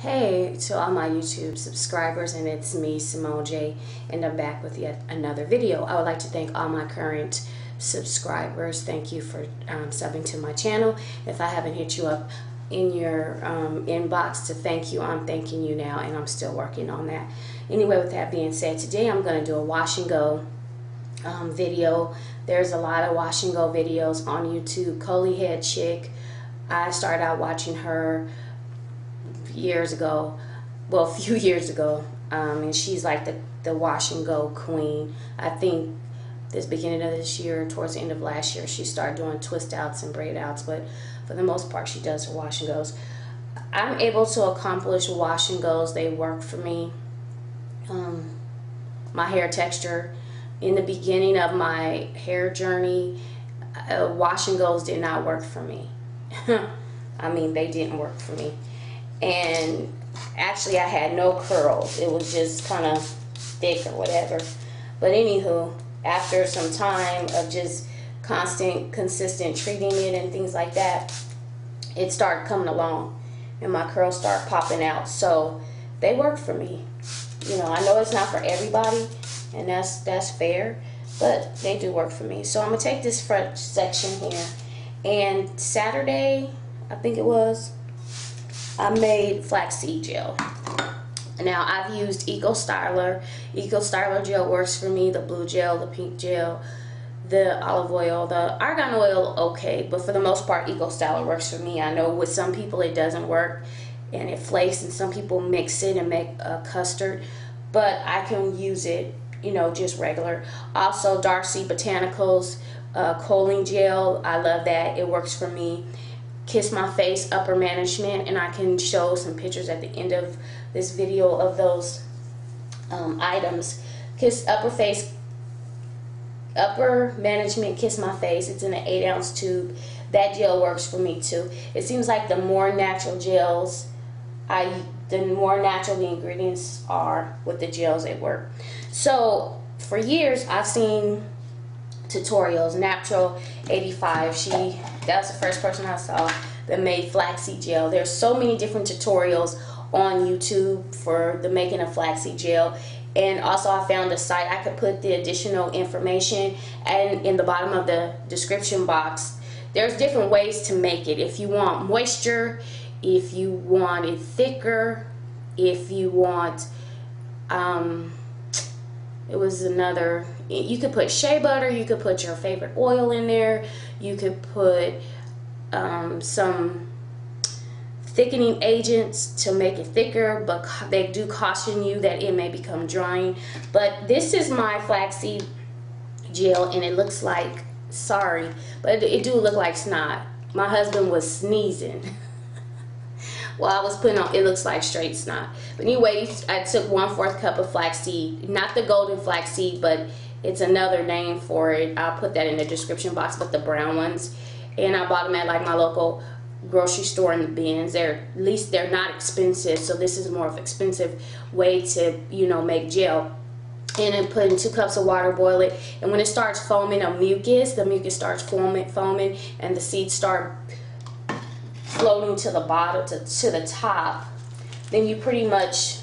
Hey to all my YouTube subscribers, and it's me, Simone J, and I'm back with yet another video. I would like to thank all my current subscribers. Thank you for subbing to my channel. If I haven't hit you up in your inbox to thank you, I'm thanking you now, and I'm still working on that. Anyway, with that being said, today I'm going to do a wash and go video. There's a lot of wash and go videos on YouTube. Coley Head Chick, I started out watching her years ago, well, a few years ago, and she's like the wash and go queen. I think this beginning of this year, towards the end of last year, she started doing twist outs and braid outs, but for the most part she does her wash and goes. I'm able to accomplish wash and goes. They work for me. My hair texture in the beginning of my hair journey, wash and goes did not work for me. I mean, they didn't work for me. And actually I had no curls. It was just kind of thick or whatever. But anywho, after some time of just consistent treating it and things like that, it started coming along and my curls started popping out. So they work for me. You know, I know it's not for everybody, and that's fair, but they do work for me. So I'm gonna take this front section here, and Saturday, I think it was, I made flaxseed gel. Now I've used Eco Styler. Eco Styler gel works for me. The blue gel, the pink gel, the olive oil, the argan oil, okay, but for the most part Eco Styler works for me. I know with some people it doesn't work and it flakes, and some people mix it and make a custard, but I can use it, you know, just regular. Also, Darcy Botanicals choline gel, I love that. It works for me. Kiss My Face Upper Management, and I can show some pictures at the end of this video of those items. Upper Management Kiss My Face. It's in an 8-ounce tube. That gel works for me too. It seems like the more natural gels, the more natural the ingredients are with the gels, they work. So for years I've seen tutorials. Natural 85, that's the first person I saw that made flaxseed gel. There's so many different tutorials on YouTube for the making of flaxseed gel, and also I found a site. I could put the additional information and in the bottom of the description box. There's different ways to make it. If you want moisture, if you want it thicker, if you want it was another, you could put shea butter, you could put your favorite oil in there, you could put some thickening agents to make it thicker, but they do caution you that it may become drying. But this is my flaxseed gel, and it looks like, sorry, but it do look like snot. My husband was sneezing while I was putting on. It looks like straight snot. But anyway, I took 1/4 cup of flaxseed, not the golden flaxseed, but it's another name for it. I'll put that in the description box, but the brown ones. And I bought them at like my local grocery store in the bins. At least they're not expensive, so this is more of an expensive way to, you know, make gel. And then put in 2 cups of water, boil it, and when it starts foaming, the mucus starts foaming, and the seeds start floating to the bottom, to the top, then you pretty much,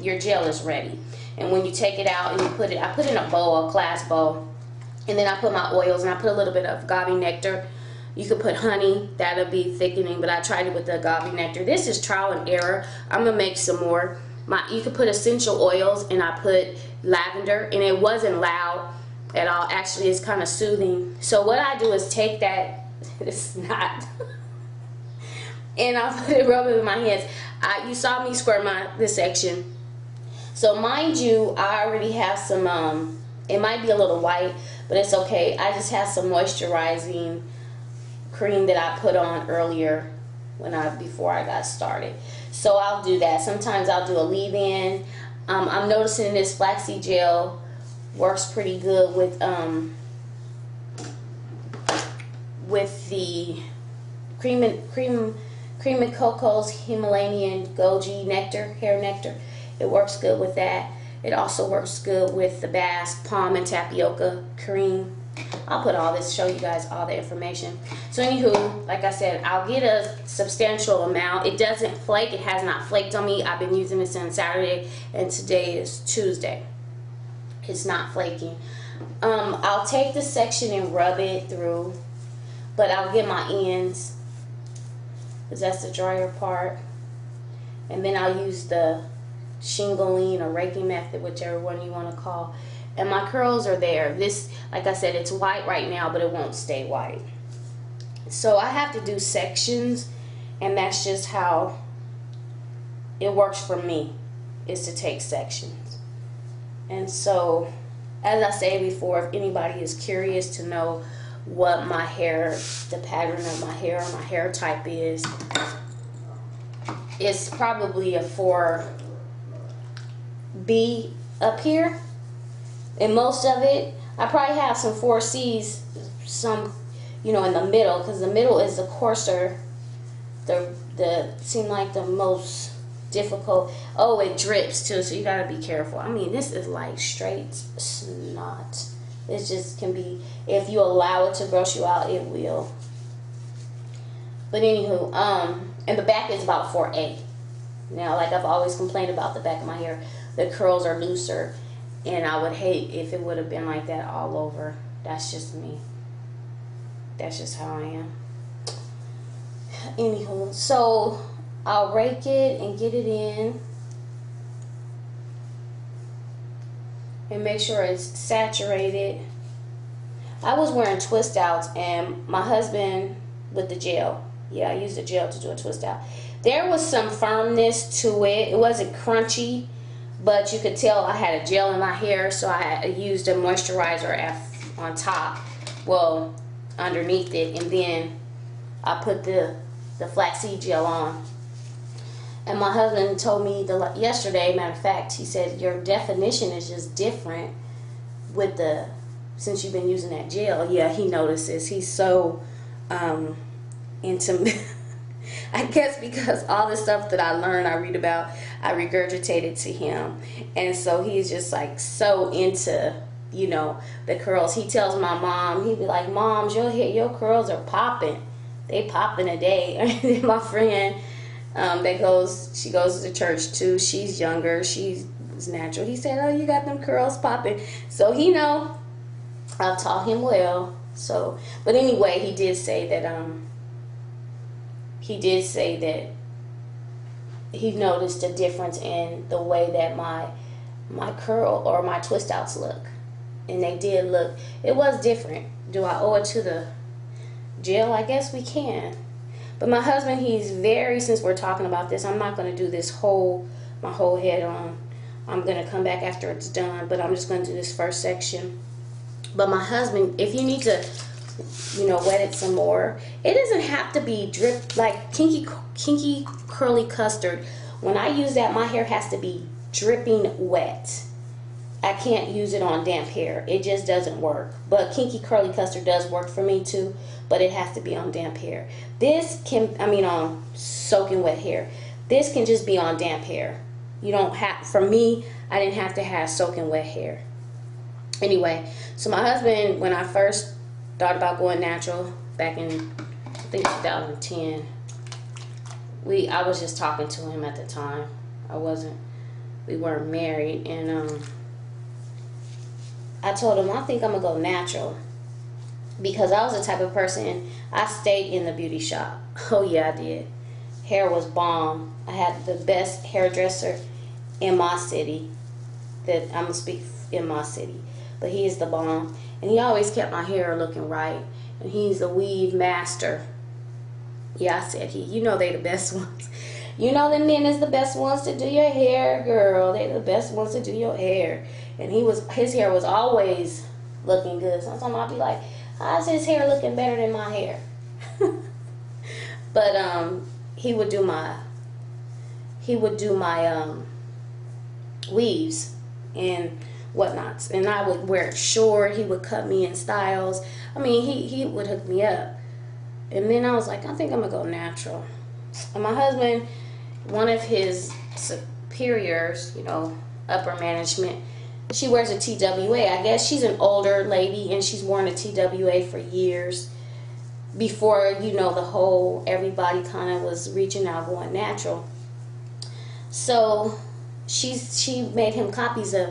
your gel is ready. And when you take it out and you put it, I put it in a bowl, a glass bowl, and then I put my oils, and I put a little bit of agave nectar. You could put honey, that'll be thickening, but I tried it with the agave nectar. This is trial and error. I'm gonna make some more. You could put essential oils, and I put lavender, and it wasn't loud at all. Actually, it's kind of soothing. So what I do is take that, it's not, and I put it, rub it in my hands. You saw me squirt this section. So mind you, I already have some, it might be a little white, but it's okay. I just have some moisturizing cream that I put on earlier before I got started. So I'll do that. Sometimes I'll do a leave-in. I'm noticing this flaxseed gel works pretty good with the Cream and Coco's Himalayan Goji nectar, hair nectar. It works good with that. It also works good with the Bass Palm and Tapioca cream. I'll put all this, show you guys all the information. So anywho, like I said, I'll get a substantial amount. It doesn't flake. It has not flaked on me. I've been using this on Saturday, and today is Tuesday. It's not flaking. I'll take the section and rub it through, but I'll get my ends, because that's the drier part. And then I'll use the shingling or raking method, whichever one you want to call. And my curls are there. This, like I said, it's white right now, but it won't stay white. So I have to do sections, and that's just how it works for me, is to take sections. And so, as I said before, if anybody is curious to know what my hair, the pattern of my hair or my hair type is, it's probably a 4B up here. And most of it, I probably have some 4Cs, some, you know, in the middle, because the middle is the coarser, the seem like the most difficult. Oh, it drips too, so you gotta be careful. I mean, this is like straight snot. It just can be, if you allow it to gross you out, it will. But anywho, and the back is about 4A. Now, like I've always complained about the back of my hair, the curls are looser. And I would hate if it would have been like that all over. That's just me. That's just how I am. Anywho, so I'll rake it and get it in. And make sure it's saturated. I was wearing twist outs, and my husband with the gel. Yeah, I used the gel to do a twist out. There was some firmness to it. It wasn't crunchy. But you could tell I had a gel in my hair, so I used a moisturizer on top, well, underneath it, and then I put the flaxseed gel on. And my husband told me yesterday, matter of fact, he said, your definition is just different with since you've been using that gel. Yeah, he notices. He's so into I guess because all the stuff that I learned, I read about, I regurgitated to him. And so he's just like so into, you know, the curls. He tells my mom, he'd be like, Mom, your curls are popping. They popping a day. My friend she goes to church too. She's younger. She's natural. He said, oh, you got them curls popping. So he know I've taught him well. So, but anyway, he did say that, he noticed a difference in the way that my curl or my twist outs look. And they did look, it was different. Do I owe it to the gel? I guess we can. But my husband, he's very, since we're talking about this, I'm not going to do my whole head on. I'm going to come back after it's done, but I'm just going to do this first section. But my husband, if you need to, you know, wet it some more, it doesn't have to be drip like kinky curly custard. When I use that, my hair has to be dripping wet. I can't use it on damp hair. It just doesn't work. But kinky curly custard does work for me too, but it has to be on damp hair. This can, on soaking wet hair. This can just be on damp hair. You don't have, for me, I didn't have to have soaking wet hair. Anyway, so my husband, when I first thought about going natural back in, I think 2010, I was just talking to him at the time. We weren't married, and I told him I think I'm gonna go natural, because I was the type of person, I stayed in the beauty shop. Oh yeah, I did. Hair was bomb. I had the best hairdresser in my city, that I'm gonna speak in my city, but he is the bomb, and he always kept my hair looking right, and he's a weave master. Yeah, I said he. You know they the best ones. You know them men is the best ones to do your hair, girl. They the best ones to do your hair. And his hair was always looking good. Sometimes I'll be like, how's his hair looking better than my hair? But he would do my weaves and whatnots, and I would wear it short. He would cut me in styles. I mean, he would hook me up. And then I was like, I think I'm gonna go natural. And my husband, one of his superiors, you know, upper management, she wears a TWA. I guess she's an older lady and she's worn a TWA for years before, you know, the whole everybody kind of was reaching out going natural. So she made him copies of,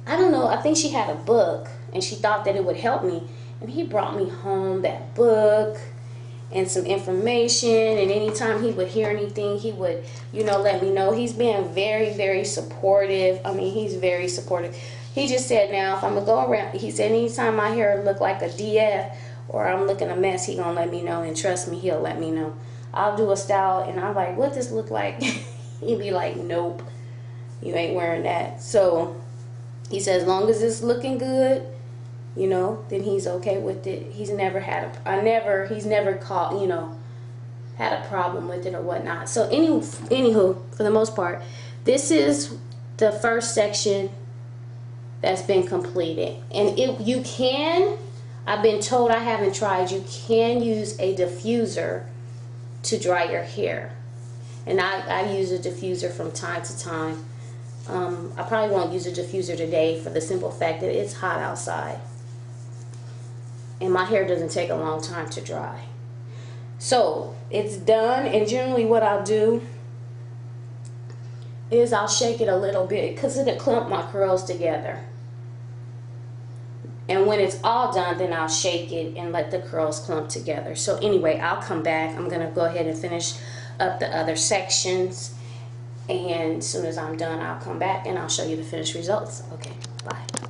I don't know, I think she had a book and she thought that it would help me, and he brought me home that book and some information, and anytime he would hear anything, he would, you know, let me know. He's been very, very supportive. I mean, he's very supportive. He just said, now if I'm gonna go around, he said, anytime my hair look like a DF or I'm looking a mess, he gonna let me know, and trust me, he'll let me know. I'll do a style and I'm like, what this look like? He'd be like, nope, you ain't wearing that. So he said, as long as it's looking good, you know, then he's okay with it. He's never had he's never caught, you know, had a problem with it or whatnot. So anywho, for the most part, this is the first section that's been completed. And you can, I've been told, I haven't tried, you can use a diffuser to dry your hair. And I use a diffuser from time to time. I probably won't use a diffuser today for the simple fact that it's hot outside. And my hair doesn't take a long time to dry. So it's done, and generally what I'll do is I'll shake it a little bit because it'll clump my curls together. And when it's all done, then I'll shake it and let the curls clump together. So anyway, I'll come back. I'm gonna go ahead and finish up the other sections, and as soon as I'm done, I'll come back and I'll show you the finished results. Okay, bye.